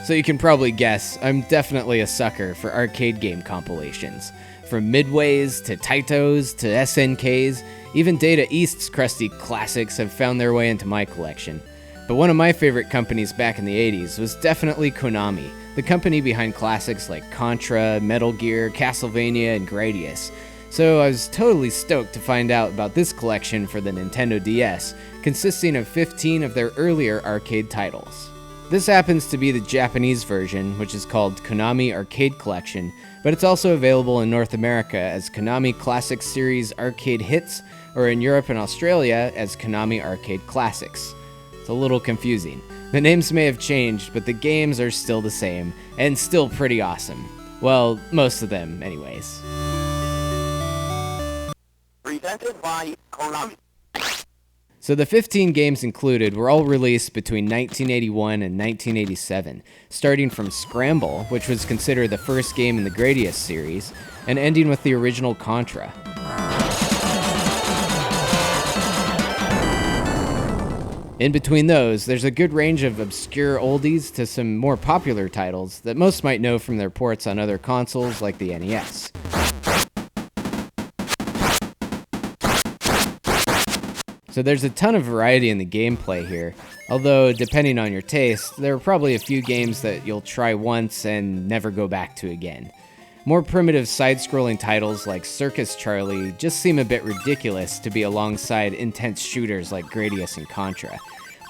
So you can probably guess, I'm definitely a sucker for arcade game compilations. From Midways to Taitos to SNKs, even Data East's crusty classics have found their way into my collection. But one of my favorite companies back in the 80s was definitely Konami, the company behind classics like Contra, Metal Gear, Castlevania, and Gradius. So I was totally stoked to find out about this collection for the Nintendo DS, consisting of 15 of their earlier arcade titles. This happens to be the Japanese version, which is called Konami Arcade Collection, but it's also available in North America as Konami Classics Series Arcade Hits, or in Europe and Australia as Konami Arcade Classics. It's a little confusing. The names may have changed, but the games are still the same, and still pretty awesome. Well, most of them, anyways. Presented by Konami. So the 15 games included were all released between 1981 and 1987, starting from Scramble, which was considered the first game in the Gradius series, and ending with the original Contra. In between those, there's a good range of obscure oldies to some more popular titles that most might know from their ports on other consoles like the NES. So there's a ton of variety in the gameplay here, although depending on your taste, there are probably a few games that you'll try once and never go back to again. More primitive side-scrolling titles like Circus Charlie just seem a bit ridiculous to be alongside intense shooters like Gradius and Contra,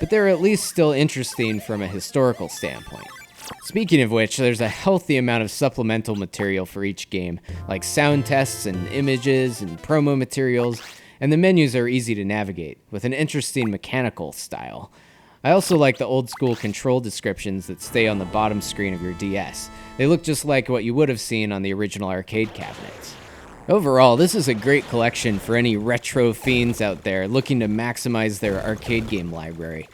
but they're at least still interesting from a historical standpoint. Speaking of which, there's a healthy amount of supplemental material for each game, like sound tests and images and promo materials, and the menus are easy to navigate, with an interesting mechanical style. I also like the old school control descriptions that stay on the bottom screen of your DS. They look just like what you would have seen on the original arcade cabinets. Overall, this is a great collection for any retro fiends out there looking to maximize their arcade game library.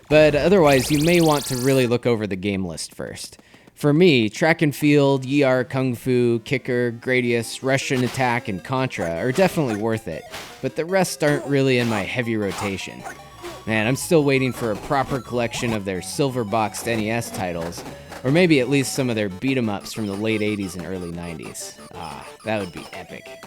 But otherwise, you may want to really look over the game list first. For me, Track and Field, Yie Ar Kung-Fu, Kicker, Gradius, Russian Attack, and Contra are definitely worth it, but the rest aren't really in my heavy rotation. Man, I'm still waiting for a proper collection of their silver-boxed NES titles, or maybe at least some of their beat-em-ups from the late 80s and early 90s. That would be epic.